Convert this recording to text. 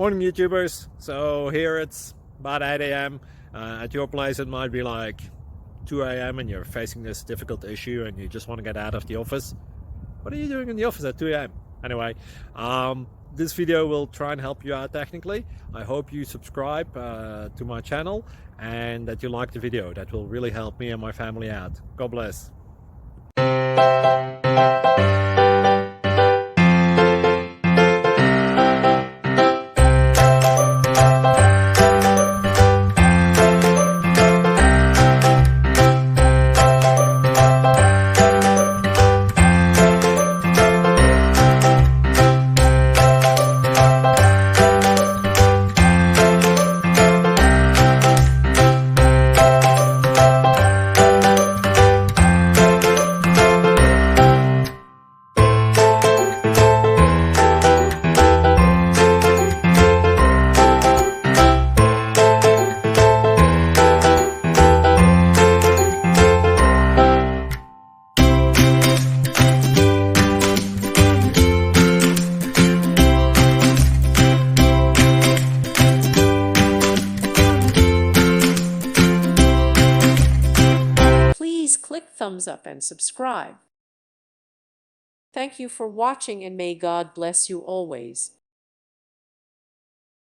Morning YouTubers. So here it's about 8 a.m. At your place it might be like 2 a.m. and you're facing this difficult issue and you just want to get out of the office. What are you doing in the office at 2 a.m.? Anyway, this video will try and help you out technically. I hope you subscribe to my channel and that you like the video. That will really help me and my family out. God bless. Please click thumbs up and subscribe. Thank you for watching and may God bless you always.